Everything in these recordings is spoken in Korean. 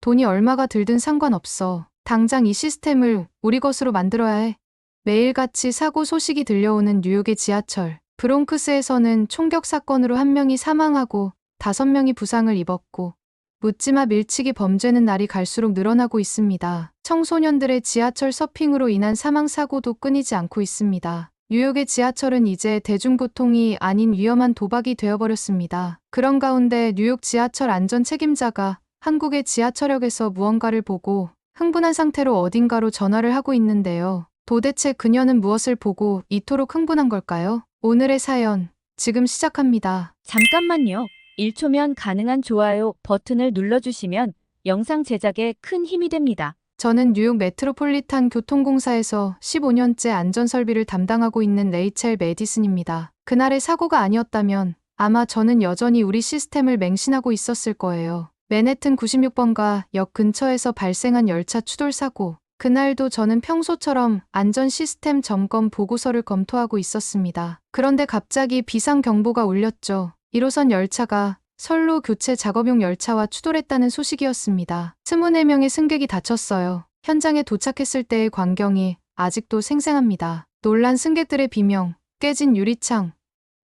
돈이 얼마가 들든 상관없어. 당장 이 시스템을 우리 것으로 만들어야 해. 매일같이 사고 소식이 들려오는 뉴욕의 지하철. 브롱크스에서는 총격 사건으로 1명이 사망하고 5명이 부상을 입었고 묻지마 밀치기 범죄는 날이 갈수록 늘어나고 있습니다. 청소년들의 지하철 서핑으로 인한 사망 사고도 끊이지 않고 있습니다. 뉴욕의 지하철은 이제 대중교통이 아닌 위험한 도박이 되어버렸습니다. 그런 가운데 뉴욕 지하철 안전 책임자가 한국의 지하철역에서 무언가를 보고 흥분한 상태로 어딘가로 전화를 하고 있는데요. 도대체 그녀는 무엇을 보고 이토록 흥분한 걸까요? 오늘의 사연, 지금 시작합니다. 잠깐만요. 1초면 가능한 좋아요 버튼을 눌러주시면 영상 제작에 큰 힘이 됩니다. 저는 뉴욕 메트로폴리탄 교통공사에서 15년째 안전설비를 담당하고 있는 레이첼 메디슨입니다. 그날의 사고가 아니었다면 아마 저는 여전히 우리 시스템을 맹신하고 있었을 거예요. 맨해튼 96번가 역 근처에서 발생한 열차 추돌 사고. 그날도 저는 평소처럼 안전 시스템 점검 보고서를 검토하고 있었습니다. 그런데 갑자기 비상경보가 울렸죠. 1호선 열차가 선로 교체 작업용 열차와 추돌했다는 소식이었습니다. 24명의 승객이 다쳤어요. 현장에 도착했을 때의 광경이 아직도 생생합니다. 놀란 승객들의 비명, 깨진 유리창,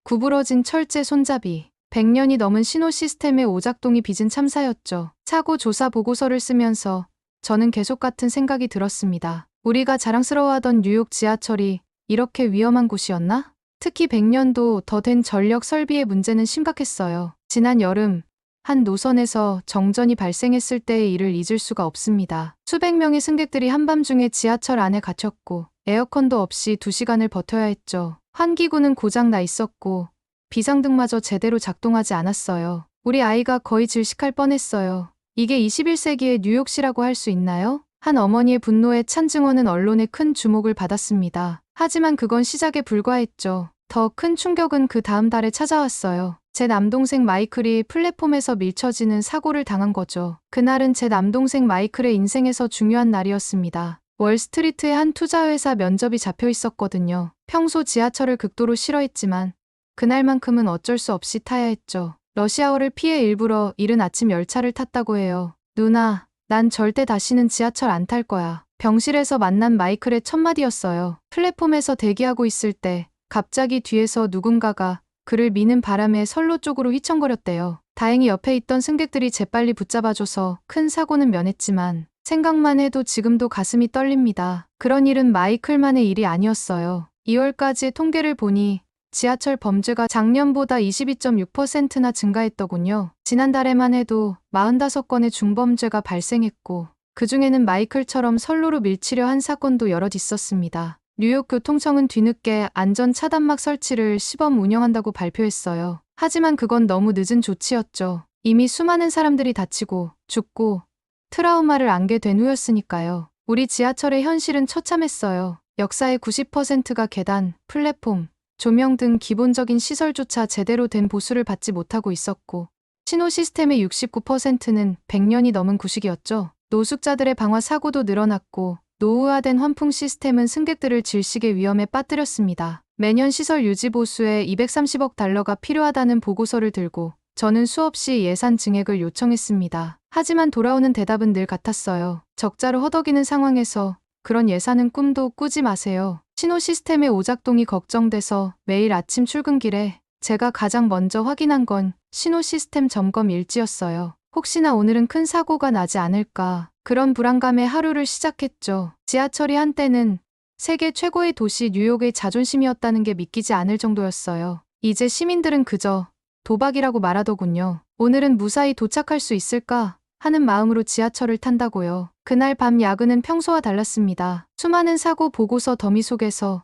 구부러진 철제 손잡이. 100년이 넘은 신호 시스템의 오작동이 빚은 참사였죠. 사고 조사 보고서를 쓰면서 저는 계속 같은 생각이 들었습니다. 우리가 자랑스러워하던 뉴욕 지하철이 이렇게 위험한 곳이었나? 특히 100년도 더 된 전력 설비의 문제는 심각했어요. 지난 여름, 한 노선에서 정전이 발생했을 때의 일을 잊을 수가 없습니다. 수백 명의 승객들이 한밤중에 지하철 안에 갇혔고 에어컨도 없이 2시간을 버텨야 했죠. 환기구는 고장 나 있었고 비상등마저 제대로 작동하지 않았어요. 우리 아이가 거의 질식할 뻔했어요. 이게 21세기의 뉴욕시라고 할 수 있나요? 한 어머니의 분노에 찬 증언은 언론의 큰 주목을 받았습니다. 하지만 그건 시작에 불과했죠. 더 큰 충격은 그 다음 달에 찾아왔어요. 제 남동생 마이클이 플랫폼에서 밀쳐지는 사고를 당한 거죠. 그날은 제 남동생 마이클의 인생에서 중요한 날이었습니다. 월스트리트의 한 투자회사 면접이 잡혀 있었거든요. 평소 지하철을 극도로 싫어했지만 그날만큼은 어쩔 수 없이 타야 했죠. 러시아워를 피해 일부러 이른 아침 열차를 탔다고 해요. 누나, 난 절대 다시는 지하철 안 탈 거야. 병실에서 만난 마이클의 첫마디였어요. 플랫폼에서 대기하고 있을 때 갑자기 뒤에서 누군가가 그를 미는 바람에 선로 쪽으로 휘청거렸대요. 다행히 옆에 있던 승객들이 재빨리 붙잡아줘서 큰 사고는 면했지만 생각만 해도 지금도 가슴이 떨립니다. 그런 일은 마이클만의 일이 아니었어요. 2월까지의 통계를 보니 지하철 범죄가 작년보다 22.6%나 증가했더군요. 지난달에만 해도 45건의 중범죄가 발생했고 그중에는 마이클처럼 선로로 밀치려 한 사건도 여럿 있었습니다. 뉴욕 교통청은 뒤늦게 안전 차단막 설치를 시범 운영한다고 발표했어요. 하지만 그건 너무 늦은 조치였죠. 이미 수많은 사람들이 다치고 죽고 트라우마를 안게 된 후였으니까요. 우리 지하철의 현실은 처참했어요. 역사의 90%가 계단, 플랫폼, 조명 등 기본적인 시설조차 제대로 된 보수를 받지 못하고 있었고 신호 시스템의 69%는 100년이 넘은 구식이었죠. 노숙자들의 방화 사고도 늘어났고 노후화된 환풍 시스템은 승객들을 질식의 위험에 빠뜨렸습니다. 매년 시설 유지 보수에 230억 달러가 필요하다는 보고서를 들고 저는 수없이 예산 증액을 요청했습니다. 하지만 돌아오는 대답은 늘 같았어요. 적자로 허덕이는 상황에서 그런 예산은 꿈도 꾸지 마세요. 신호 시스템의 오작동이 걱정돼서 매일 아침 출근길에 제가 가장 먼저 확인한 건 신호 시스템 점검 일지였어요. 혹시나 오늘은 큰 사고가 나지 않을까. 그런 불안감에 하루를 시작했죠. 지하철이 한때는 세계 최고의 도시 뉴욕의 자존심이었다는 게 믿기지 않을 정도였어요. 이제 시민들은 그저 도박이라고 말하더군요. 오늘은 무사히 도착할 수 있을까 하는 마음으로 지하철을 탄다고요. 그날 밤 야근은 평소와 달랐습니다. 수많은 사고 보고서 더미 속에서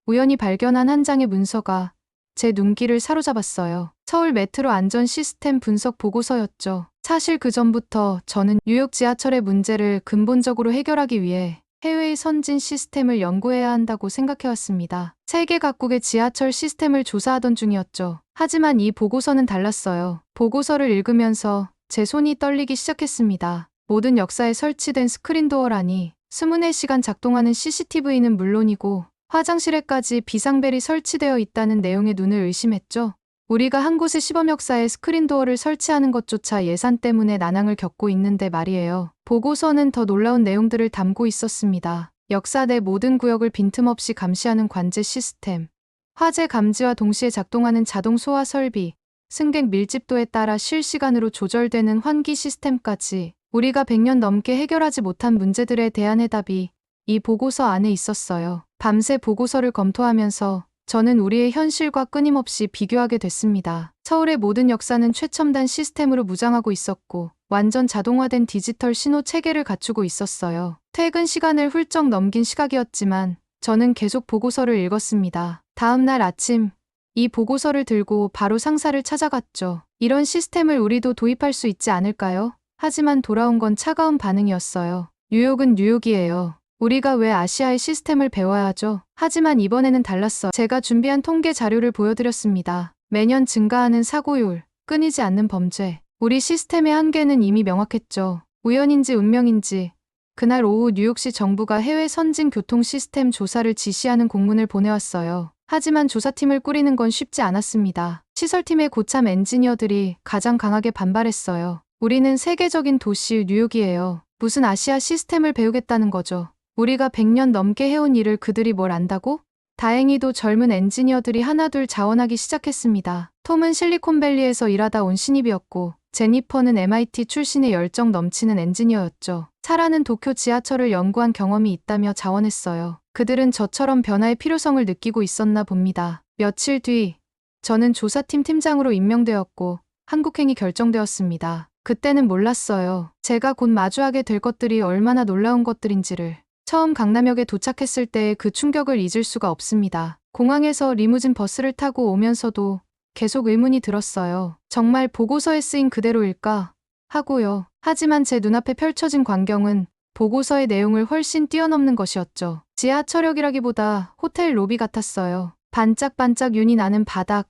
우연히 발견한 한 장의 문서가 제 눈길을 사로잡았어요. 서울 메트로 안전 시스템 분석 보고서였죠. 사실 그 전부터 저는 뉴욕 지하철의 문제를 근본적으로 해결하기 위해 해외의 선진 시스템을 연구해야 한다고 생각해왔습니다. 세계 각국의 지하철 시스템을 조사하던 중이었죠. 하지만 이 보고서는 달랐어요. 보고서를 읽으면서 제 손이 떨리기 시작했습니다. 모든 역사에 설치된 스크린도어라니 24시간 작동하는 CCTV는 물론이고 화장실에까지 비상벨이 설치되어 있다는 내용에 눈을 의심했죠. 우리가 한 곳에 시범 역사에 스크린 도어를 설치하는 것조차 예산 때문에 난항을 겪고 있는데 말이에요. 보고서는 더 놀라운 내용들을 담고 있었습니다. 역사 내 모든 구역을 빈틈없이 감시하는 관제 시스템, 화재 감지와 동시에 작동하는 자동 소화 설비, 승객 밀집도에 따라 실시간으로 조절되는 환기 시스템까지 우리가 100년 넘게 해결하지 못한 문제들에 대한 해답이 이 보고서 안에 있었어요. 밤새 보고서를 검토하면서 저는 우리의 현실과 끊임없이 비교하게 됐습니다. 서울의 모든 역사는 최첨단 시스템으로 무장하고 있었고 완전 자동화된 디지털 신호 체계를 갖추고 있었어요. 퇴근 시간을 훌쩍 넘긴 시각이었지만 저는 계속 보고서를 읽었습니다. 다음 날 아침 이 보고서를 들고 바로 상사를 찾아갔죠. 이런 시스템을 우리도 도입할 수 있지 않을까요? 하지만 돌아온 건 차가운 반응이었어요. 뉴욕은 뉴욕이에요. 우리가 왜 아시아의 시스템을 배워야 하죠? 하지만 이번에는 달랐어. 제가 준비한 통계 자료를 보여드렸습니다. 매년 증가하는 사고율, 끊이지 않는 범죄. 우리 시스템의 한계는 이미 명확했죠. 우연인지 운명인지. 그날 오후 뉴욕시 정부가 해외 선진 교통 시스템 조사를 지시하는 공문을 보내왔어요. 하지만 조사팀을 꾸리는 건 쉽지 않았습니다. 시설팀의 고참 엔지니어들이 가장 강하게 반발했어요. 우리는 세계적인 도시 뉴욕이에요. 무슨 아시아 시스템을 배우겠다는 거죠. 우리가 100년 넘게 해온 일을 그들이 뭘 안다고? 다행히도 젊은 엔지니어들이 하나둘 자원하기 시작했습니다. 톰은 실리콘밸리에서 일하다 온 신입이었고 제니퍼는 MIT 출신의 열정 넘치는 엔지니어였죠. 사라는 도쿄 지하철을 연구한 경험이 있다며 자원했어요. 그들은 저처럼 변화의 필요성을 느끼고 있었나 봅니다. 며칠 뒤 저는 조사팀 팀장으로 임명되었고 한국행이 결정되었습니다. 그때는 몰랐어요. 제가 곧 마주하게 될 것들이 얼마나 놀라운 것들인지를. 처음 강남역에 도착했을 때의 그 충격을 잊을 수가 없습니다. 공항에서 리무진 버스를 타고 오면서도 계속 의문이 들었어요. 정말 보고서에 쓰인 그대로일까? 하고요. 하지만 제 눈앞에 펼쳐진 광경은 보고서의 내용을 훨씬 뛰어넘는 것이었죠. 지하철역이라기보다 호텔 로비 같았어요. 반짝반짝 윤이 나는 바닥,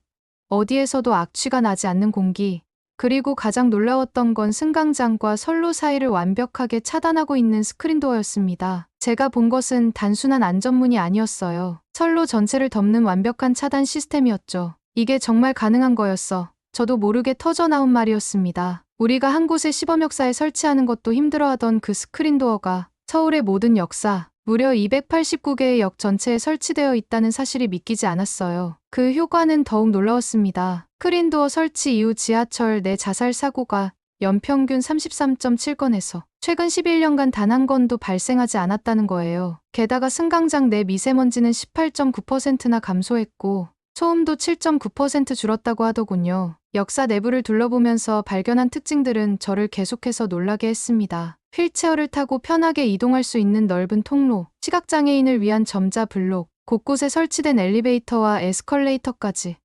어디에서도 악취가 나지 않는 공기, 그리고 가장 놀라웠던 건 승강장과 선로 사이를 완벽하게 차단하고 있는 스크린도어였습니다. 제가 본 것은 단순한 안전문이 아니었어요. 선로 전체를 덮는 완벽한 차단 시스템이었죠. 이게 정말 가능한 거였어. 저도 모르게 터져나온 말이었습니다. 우리가 한 곳에 시범 역사에 설치하는 것도 힘들어하던 그 스크린도어가 서울의 모든 역사, 무려 289개의 역 전체에 설치되어 있다는 사실이 믿기지 않았어요. 그 효과는 더욱 놀라웠습니다. 스크린도어 설치 이후 지하철 내 자살 사고가 연평균 33.7건에서 최근 11년간 단 한 건도 발생하지 않았다는 거예요. 게다가 승강장 내 미세먼지는 18.9%나 감소했고 소음도 7.9% 줄었다고 하더군요. 역사 내부를 둘러보면서 발견한 특징들은 저를 계속해서 놀라게 했습니다. 휠체어를 타고 편하게 이동할 수 있는 넓은 통로, 시각장애인을 위한 점자 블록, 곳곳에 설치된 엘리베이터와 에스컬레이터까지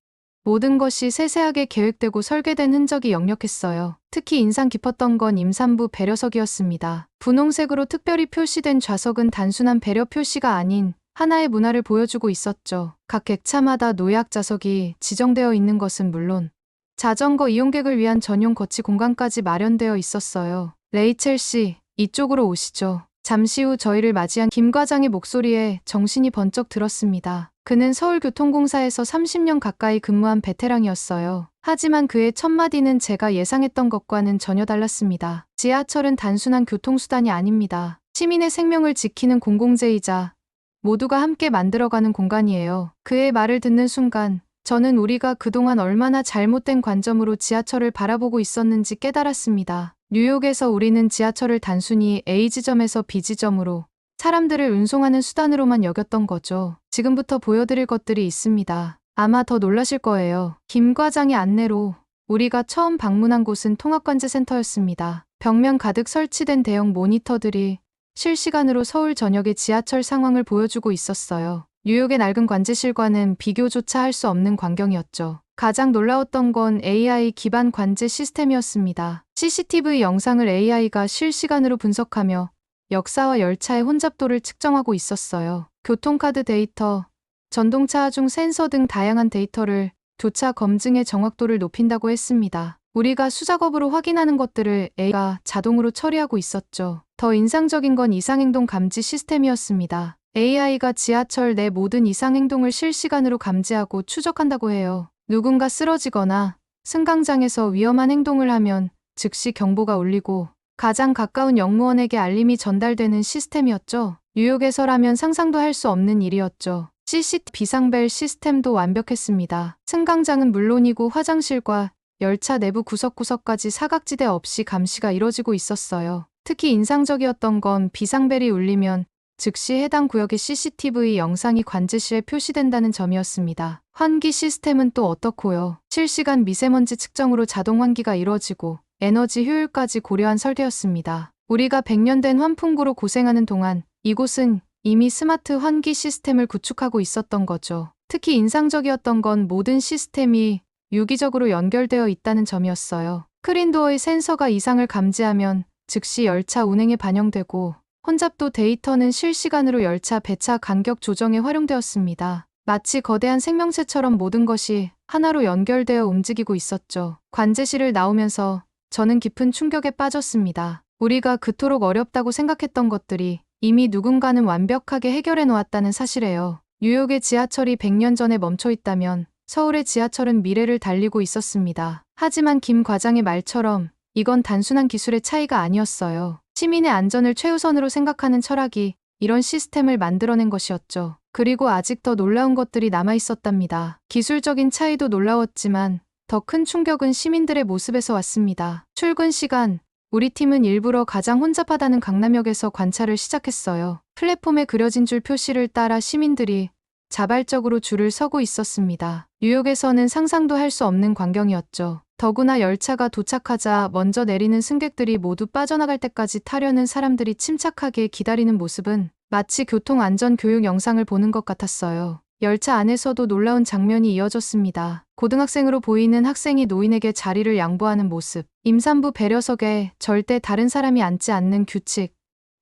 모든 것이 세세하게 계획되고 설계된 흔적이 역력했어요. 특히 인상 깊었던 건 임산부 배려석이었습니다. 분홍색으로 특별히 표시된 좌석은 단순한 배려 표시가 아닌 하나의 문화를 보여주고 있었죠. 각 객차마다 노약 좌석이 지정되어 있는 것은 물론 자전거 이용객을 위한 전용 거치 공간까지 마련되어 있었어요. 레이첼 씨, 이쪽으로 오시죠. 잠시 후 저희를 맞이한 김 과장의 목소리에 정신이 번쩍 들었습니다. 그는 서울교통공사에서 30년 가까이 근무한 베테랑이었어요. 하지만 그의 첫마디는 제가 예상했던 것과는 전혀 달랐습니다. 지하철은 단순한 교통수단이 아닙니다. 시민의 생명을 지키는 공공재이자 모두가 함께 만들어가는 공간이에요. 그의 말을 듣는 순간 저는 우리가 그동안 얼마나 잘못된 관점으로 지하철을 바라보고 있었는지 깨달았습니다. 뉴욕에서 우리는 지하철을 단순히 A 지점에서 B 지점으로 사람들을 운송하는 수단으로만 여겼던 거죠. 지금부터 보여드릴 것들이 있습니다. 아마 더 놀라실 거예요. 김 과장의 안내로 우리가 처음 방문한 곳은 통합관제센터였습니다. 벽면 가득 설치된 대형 모니터들이 실시간으로 서울 전역의 지하철 상황을 보여주고 있었어요. 뉴욕의 낡은 관제실과는 비교조차 할 수 없는 광경이었죠. 가장 놀라웠던 건 AI 기반 관제 시스템이었습니다. CCTV 영상을 AI가 실시간으로 분석하며 역사와 열차의 혼잡도를 측정하고 있었어요. 교통카드 데이터, 전동차 중 센서 등 다양한 데이터를 교차 검증의 정확도를 높인다고 했습니다. 우리가 수작업으로 확인하는 것들을 AI가 자동으로 처리하고 있었죠. 더 인상적인 건 이상행동 감지 시스템이었습니다. AI가 지하철 내 모든 이상행동을 실시간으로 감지하고 추적한다고 해요. 누군가 쓰러지거나 승강장에서 위험한 행동을 하면 즉시 경보가 울리고 가장 가까운 역무원에게 알림이 전달되는 시스템이었죠. 뉴욕에서라면 상상도 할 수 없는 일이었죠. CCTV 비상벨 시스템도 완벽했습니다. 승강장은 물론이고 화장실과 열차 내부 구석구석까지 사각지대 없이 감시가 이뤄지고 있었어요. 특히 인상적이었던 건 비상벨이 울리면 즉시 해당 구역의 CCTV 영상이 관제실에 표시된다는 점이었습니다. 환기 시스템은 또 어떻고요? 실시간 미세먼지 측정으로 자동 환기가 이루어지고 에너지 효율까지 고려한 설계였습니다. 우리가 100년 된 환풍구로 고생하는 동안 이곳은 이미 스마트 환기 시스템을 구축하고 있었던 거죠. 특히 인상적이었던 건 모든 시스템이 유기적으로 연결되어 있다는 점이었어요. 스크린도어의 센서가 이상을 감지하면 즉시 열차 운행에 반영되고 혼잡도 데이터는 실시간으로 열차 배차 간격 조정에 활용되었습니다. 마치 거대한 생명체처럼 모든 것이 하나로 연결되어 움직이고 있었죠. 관제실을 나오면서 저는 깊은 충격에 빠졌습니다. 우리가 그토록 어렵다고 생각했던 것들이 이미 누군가는 완벽하게 해결해 놓았다는 사실이에요. 뉴욕의 지하철이 100년 전에 멈춰 있다면 서울의 지하철은 미래를 달리고 있었습니다. 하지만 김 과장의 말처럼 이건 단순한 기술의 차이가 아니었어요. 시민의 안전을 최우선으로 생각하는 철학이 이런 시스템을 만들어낸 것이었죠. 그리고 아직 더 놀라운 것들이 남아 있었답니다. 기술적인 차이도 놀라웠지만 더 큰 충격은 시민들의 모습에서 왔습니다. 출근 시간, 우리 팀은 일부러 가장 혼잡하다는 강남역에서 관찰을 시작했어요. 플랫폼에 그려진 줄 표시를 따라 시민들이 자발적으로 줄을 서고 있었습니다. 뉴욕에서는 상상도 할 수 없는 광경이었죠. 더구나 열차가 도착하자 먼저 내리는 승객들이 모두 빠져나갈 때까지 타려는 사람들이 침착하게 기다리는 모습은 마치 교통안전교육 영상을 보는 것 같았어요. 열차 안에서도 놀라운 장면이 이어졌습니다. 고등학생으로 보이는 학생이 노인에게 자리를 양보하는 모습, 임산부 배려석에 절대 다른 사람이 앉지 않는 규칙,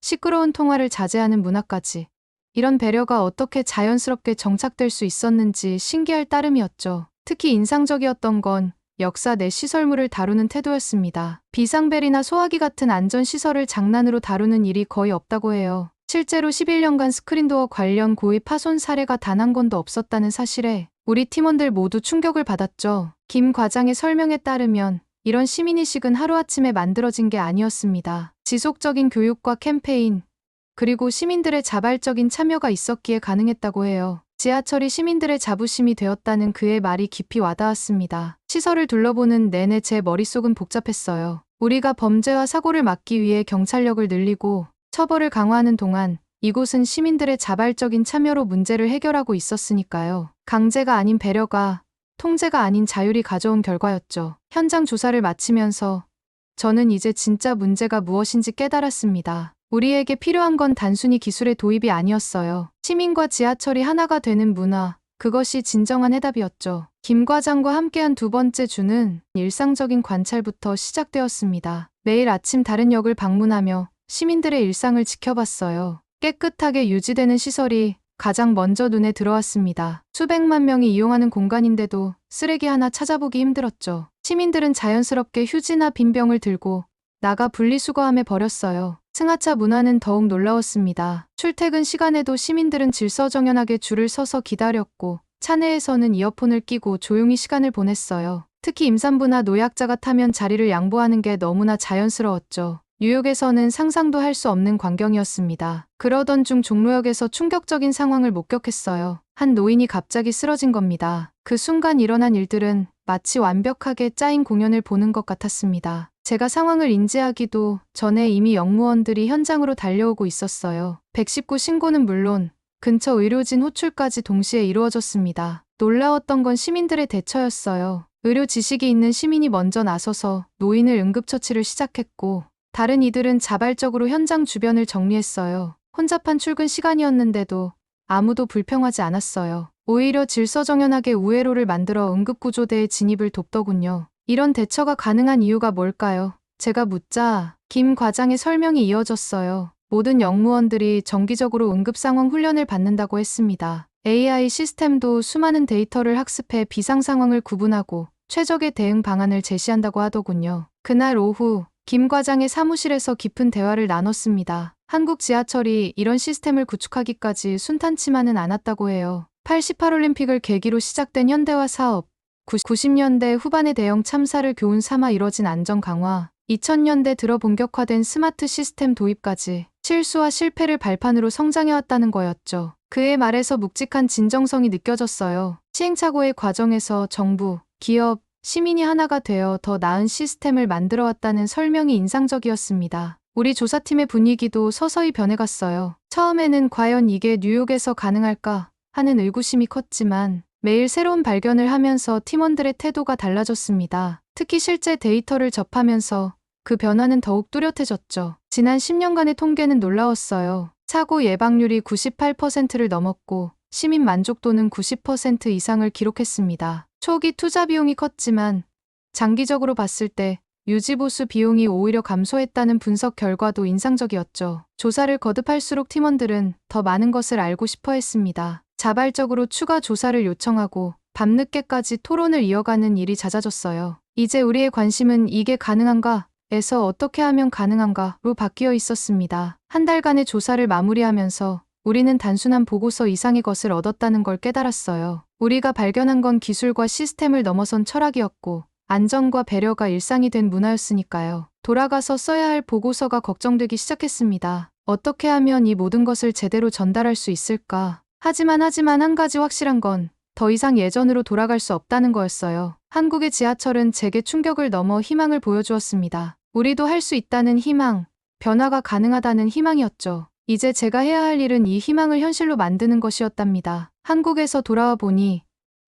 시끄러운 통화를 자제하는 문화까지. 이런 배려가 어떻게 자연스럽게 정착될 수 있었는지 신기할 따름이었죠. 특히 인상적이었던 건 역사 내 시설물을 다루는 태도였습니다. 비상벨이나 소화기 같은 안전시설을 장난으로 다루는 일이 거의 없다고 해요. 실제로 11년간 스크린도어 관련 고의 파손 사례가 단 한 건도 없었다는 사실에 우리 팀원들 모두 충격을 받았죠. 김 과장의 설명에 따르면 이런 시민의식은 하루아침에 만들어진 게 아니었습니다. 지속적인 교육과 캠페인, 그리고 시민들의 자발적인 참여가 있었기에 가능했다고 해요. 지하철이 시민들의 자부심이 되었다는 그의 말이 깊이 와닿았습니다. 시설을 둘러보는 내내 제 머릿속은 복잡했어요. 우리가 범죄와 사고를 막기 위해 경찰력을 늘리고 처벌을 강화하는 동안 이곳은 시민들의 자발적인 참여로 문제를 해결하고 있었으니까요. 강제가 아닌 배려가, 통제가 아닌 자율이 가져온 결과였죠. 현장 조사를 마치면서 저는 이제 진짜 문제가 무엇인지 깨달았습니다. 우리에게 필요한 건 단순히 기술의 도입이 아니었어요. 시민과 지하철이 하나가 되는 문화, 그것이 진정한 해답이었죠. 김 과장과 함께한 두 번째 주는 일상적인 관찰부터 시작되었습니다. 매일 아침 다른 역을 방문하며 시민들의 일상을 지켜봤어요. 깨끗하게 유지되는 시설이 가장 먼저 눈에 들어왔습니다. 수백만 명이 이용하는 공간인데도 쓰레기 하나 찾아보기 힘들었죠. 시민들은 자연스럽게 휴지나 빈 병을 들고 나가 분리수거함에 버렸어요. 승하차 문화는 더욱 놀라웠습니다. 출퇴근 시간에도 시민들은 질서정연하게 줄을 서서 기다렸고 차 내에서는 이어폰을 끼고 조용히 시간을 보냈어요. 특히 임산부나 노약자가 타면 자리를 양보하는 게 너무나 자연스러웠죠. 뉴욕에서는 상상도 할 수 없는 광경이었습니다. 그러던 중 종로역에서 충격적인 상황을 목격했어요. 한 노인이 갑자기 쓰러진 겁니다. 그 순간 일어난 일들은 마치 완벽하게 짜인 공연을 보는 것 같았습니다. 제가 상황을 인지하기도 전에 이미 역무원들이 현장으로 달려오고 있었어요. 119 신고는 물론 근처 의료진 호출까지 동시에 이루어졌습니다. 놀라웠던 건 시민들의 대처였어요. 의료 지식이 있는 시민이 먼저 나서서 노인을 응급처치를 시작했고 다른 이들은 자발적으로 현장 주변을 정리했어요. 혼잡한 출근 시간이었는데도 아무도 불평하지 않았어요. 오히려 질서정연하게 우회로를 만들어 응급구조대의 진입을 돕더군요. 이런 대처가 가능한 이유가 뭘까요? 제가 묻자 김 과장의 설명이 이어졌어요. 모든 역무원들이 정기적으로 응급상황 훈련을 받는다고 했습니다. AI 시스템도 수많은 데이터를 학습해 비상 상황을 구분하고 최적의 대응 방안을 제시한다고 하더군요. 그날 오후 김 과장의 사무실에서 깊은 대화를 나눴습니다. 한국 지하철이 이런 시스템을 구축하기까지 순탄치만은 않았다고 해요. 88올림픽을 계기로 시작된 현대화 사업, 90년대 후반의 대형 참사를 교훈 삼아 이뤄진 안전 강화, 2000년대 들어 본격화된 스마트 시스템 도입까지 실수와 실패를 발판으로 성장해왔다는 거였죠. 그의 말에서 묵직한 진정성이 느껴졌어요. 시행착오의 과정에서 정부, 기업, 시민이 하나가 되어 더 나은 시스템을 만들어왔다는 설명이 인상적이었습니다. 우리 조사팀의 분위기도 서서히 변해갔어요. 처음에는 과연 이게 뉴욕에서 가능할까 하는 의구심이 컸지만 매일 새로운 발견을 하면서 팀원들의 태도가 달라졌습니다. 특히 실제 데이터를 접하면서 그 변화는 더욱 뚜렷해졌죠. 지난 10년간의 통계는 놀라웠어요. 사고 예방률이 98%를 넘었고 시민 만족도는 90% 이상을 기록했습니다. 초기 투자 비용이 컸지만 장기적으로 봤을 때 유지보수 비용이 오히려 감소했다는 분석 결과도 인상적이었죠. 조사를 거듭할수록 팀원들은 더 많은 것을 알고 싶어 했습니다. 자발적으로 추가 조사를 요청하고 밤늦게까지 토론을 이어가는 일이 잦아졌어요. 이제 우리의 관심은 이게 가능한가? 에서 어떻게 하면 가능한가로 바뀌어 있었습니다. 한 달간의 조사를 마무리하면서 우리는 단순한 보고서 이상의 것을 얻었다는 걸 깨달았어요. 우리가 발견한 건 기술과 시스템을 넘어선 철학이었고 안전과 배려가 일상이 된 문화였으니까요. 돌아가서 써야 할 보고서가 걱정되기 시작했습니다. 어떻게 하면 이 모든 것을 제대로 전달할 수 있을까? 하지만 한 가지 확실한 건 더 이상 예전으로 돌아갈 수 없다는 거였어요. 한국의 지하철은 제게 충격을 넘어 희망을 보여주었습니다. 우리도 할 수 있다는 희망, 변화가 가능하다는 희망이었죠. 이제 제가 해야 할 일은 이 희망을 현실로 만드는 것이었답니다. 한국에서 돌아와 보니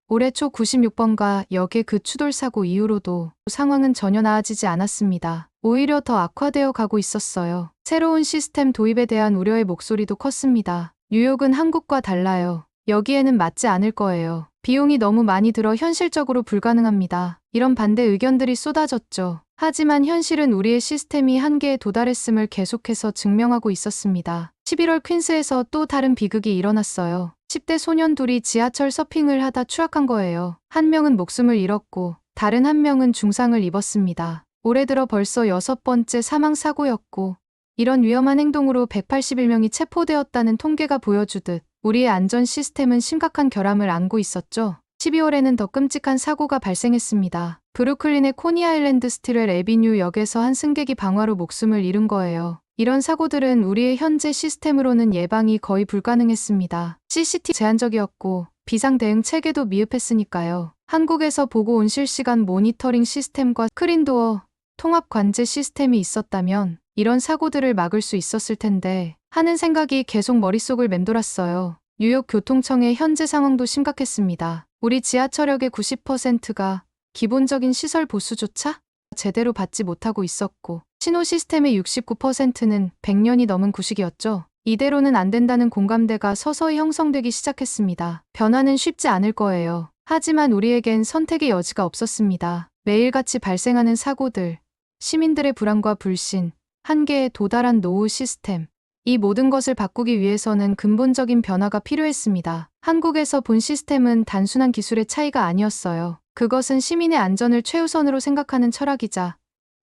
올해 초 96번가 역의 그 추돌 사고 이후로도 상황은 전혀 나아지지 않았습니다. 오히려 더 악화되어 가고 있었어요. 새로운 시스템 도입에 대한 우려의 목소리도 컸습니다. 뉴욕은 한국과 달라요. 여기에는 맞지 않을 거예요. 비용이 너무 많이 들어 현실적으로 불가능합니다. 이런 반대 의견들이 쏟아졌죠. 하지만 현실은 우리의 시스템이 한계에 도달했음을 계속해서 증명하고 있었습니다. 11월 퀸스에서 또 다른 비극이 일어났어요. 10대 소년 둘이 지하철 서핑을 하다 추락한 거예요. 한 명은 목숨을 잃었고 다른 한 명은 중상을 입었습니다. 올해 들어 벌써 6번째 사망 사고였고 이런 위험한 행동으로 181명이 체포되었다는 통계가 보여주듯 우리의 안전 시스템은 심각한 결함을 안고 있었죠. 12월에는 더 끔찍한 사고가 발생했습니다. 브루클린의 코니 아일랜드 스틸웰 애비뉴 역에서 한 승객이 방화로 목숨을 잃은 거예요. 이런 사고들은 우리의 현재 시스템으로는 예방이 거의 불가능했습니다. CCTV 제한적이었고 비상 대응 체계도 미흡했으니까요. 한국에서 보고 온 실시간 모니터링 시스템과 스크린도어, 통합 관제 시스템이 있었다면 이런 사고들을 막을 수 있었을 텐데 하는 생각이 계속 머릿속을 맴돌았어요. 뉴욕 교통청의 현재 상황도 심각했습니다. 우리 지하철역의 90%가 기본적인 시설 보수조차 제대로 받지 못하고 있었고 신호 시스템의 69%는 100년이 넘은 구식이었죠. 이대로는 안 된다는 공감대가 서서히 형성되기 시작했습니다. 변화는 쉽지 않을 거예요. 하지만 우리에겐 선택의 여지가 없었습니다. 매일같이 발생하는 사고들, 시민들의 불안과 불신, 한계에 도달한 노후 시스템, 이 모든 것을 바꾸기 위해서는 근본적인 변화가 필요했습니다. 한국에서 본 시스템은 단순한 기술의 차이가 아니었어요. 그것은 시민의 안전을 최우선으로 생각하는 철학이자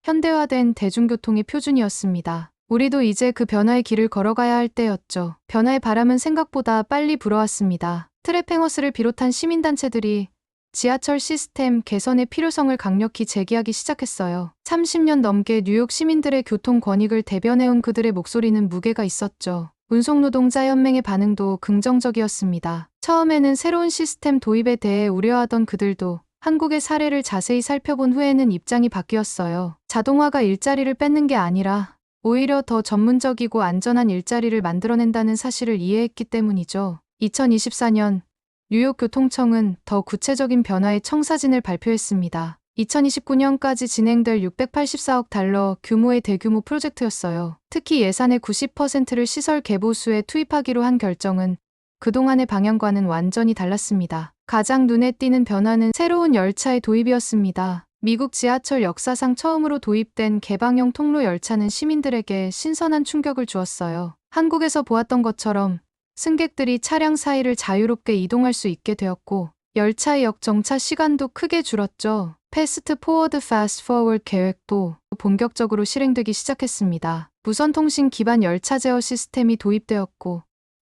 현대화된 대중교통의 표준이었습니다. 우리도 이제 그 변화의 길을 걸어가야 할 때였죠. 변화의 바람은 생각보다 빨리 불어왔습니다. 트랩행어스를 비롯한 시민단체들이 지하철 시스템 개선의 필요성을 강력히 제기하기 시작했어요. 30년 넘게 뉴욕 시민들의 교통 권익을 대변해온 그들의 목소리는 무게가 있었죠. 운송노동자연맹의 반응도 긍정적이었습니다. 처음에는 새로운 시스템 도입에 대해 우려하던 그들도 한국의 사례를 자세히 살펴본 후에는 입장이 바뀌었어요. 자동화가 일자리를 뺏는 게 아니라 오히려 더 전문적이고 안전한 일자리를 만들어낸다는 사실을 이해했기 때문이죠. 2024년 뉴욕 교통청은 더 구체적인 변화의 청사진을 발표했습니다. 2029년까지 진행될 684억 달러 규모의 대규모 프로젝트였어요. 특히 예산의 90%를 시설 개보수에 투입하기로 한 결정은 그동안의 방향과는 완전히 달랐습니다. 가장 눈에 띄는 변화는 새로운 열차의 도입이었습니다. 미국 지하철 역사상 처음으로 도입된 개방형 통로 열차는 시민들에게 신선한 충격을 주었어요. 한국에서 보았던 것처럼 승객들이 차량 사이를 자유롭게 이동할 수 있게 되었고 열차의 역정차 시간도 크게 줄었죠. 패스트 포워드 패스트 포워드 계획도 본격적으로 실행되기 시작했습니다. 무선 통신 기반 열차 제어 시스템이 도입되었고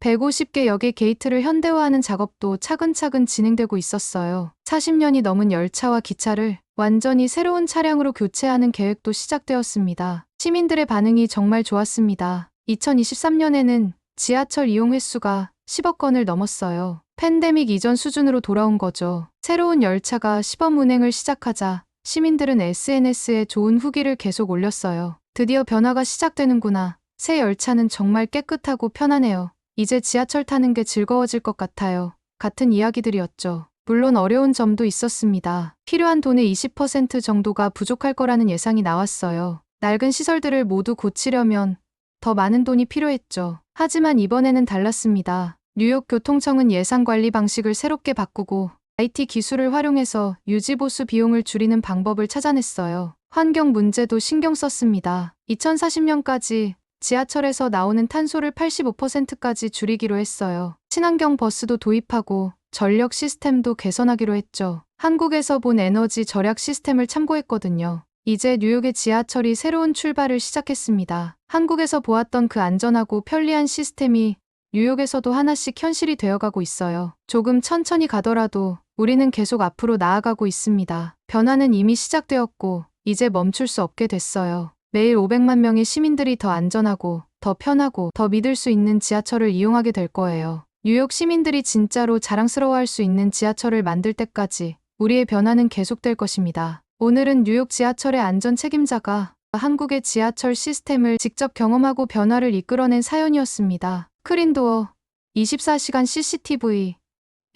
150개 역의 게이트를 현대화하는 작업도 차근차근 진행되고 있었어요. 40년이 넘은 열차와 기차를 완전히 새로운 차량으로 교체하는 계획도 시작되었습니다. 시민들의 반응이 정말 좋았습니다. 2023년에는 지하철 이용 횟수가 10억 건을 넘었어요. 팬데믹 이전 수준으로 돌아온 거죠. 새로운 열차가 시범 운행을 시작하자 시민들은 SNS에 좋은 후기를 계속 올렸어요. 드디어 변화가 시작되는구나. 새 열차는 정말 깨끗하고 편하네요. 이제 지하철 타는 게 즐거워질 것 같아요. 같은 이야기들이었죠. 물론 어려운 점도 있었습니다. 필요한 돈의 20% 정도가 부족할 거라는 예상이 나왔어요. 낡은 시설들을 모두 고치려면 더 많은 돈이 필요했죠. 하지만 이번에는 달랐습니다. 뉴욕 교통청은 예산 관리 방식을 새롭게 바꾸고 IT 기술을 활용해서 유지보수 비용을 줄이는 방법을 찾아냈어요. 환경 문제도 신경 썼습니다. 2040년까지 지하철에서 나오는 탄소를 85%까지 줄이기로 했어요. 친환경 버스도 도입하고 전력 시스템도 개선하기로 했죠. 한국에서 본 에너지 절약 시스템을 참고했거든요. 이제 뉴욕의 지하철이 새로운 출발을 시작했습니다. 한국에서 보았던 그 안전하고 편리한 시스템이 뉴욕에서도 하나씩 현실이 되어가고 있어요. 조금 천천히 가더라도 우리는 계속 앞으로 나아가고 있습니다. 변화는 이미 시작되었고 이제 멈출 수 없게 됐어요. 매일 500만 명의 시민들이 더 안전하고 더 편하고 더 믿을 수 있는 지하철을 이용하게 될 거예요. 뉴욕 시민들이 진짜로 자랑스러워할 수 있는 지하철을 만들 때까지 우리의 변화는 계속될 것입니다. 오늘은 뉴욕 지하철의 안전 책임자가 한국의 지하철 시스템을 직접 경험하고 변화를 이끌어낸 사연이었습니다. 크린도어, 24시간 CCTV,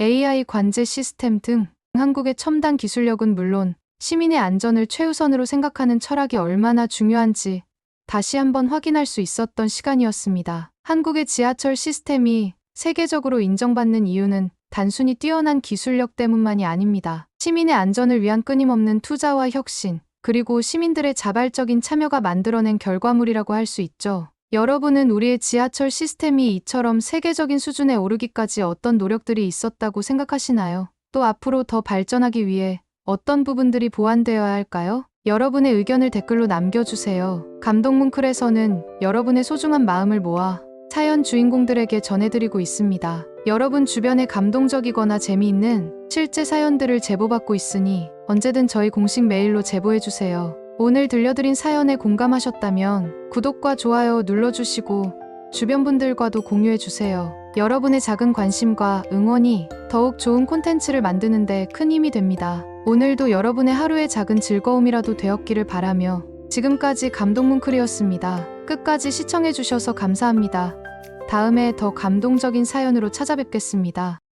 AI 관제 시스템 등 한국의 첨단 기술력은 물론 시민의 안전을 최우선으로 생각하는 철학이 얼마나 중요한지 다시 한번 확인할 수 있었던 시간이었습니다. 한국의 지하철 시스템이 세계적으로 인정받는 이유는 단순히 뛰어난 기술력 때문만이 아닙니다. 시민의 안전을 위한 끊임없는 투자와 혁신, 그리고 시민들의 자발적인 참여가 만들어낸 결과물이라고 할 수 있죠. 여러분은 우리의 지하철 시스템이 이처럼 세계적인 수준에 오르기까지 어떤 노력들이 있었다고 생각하시나요? 또 앞으로 더 발전하기 위해 어떤 부분들이 보완되어야 할까요? 여러분의 의견을 댓글로 남겨주세요. 감동뭉클에서는 여러분의 소중한 마음을 모아 사연 주인공들에게 전해드리고 있습니다. 여러분 주변에 감동적이거나 재미있는 실제 사연들을 제보받고 있으니 언제든 저희 공식 메일로 제보해주세요. 오늘 들려드린 사연에 공감하셨다면 구독과 좋아요 눌러주시고 주변 분들과도 공유해주세요. 여러분의 작은 관심과 응원이 더욱 좋은 콘텐츠를 만드는 데 큰 힘이 됩니다. 오늘도 여러분의 하루의 작은 즐거움이라도 되었기를 바라며 지금까지 감동뭉클이었습니다. 끝까지 시청해주셔서 감사합니다. 다음에 더 감동적인 사연으로 찾아뵙겠습니다.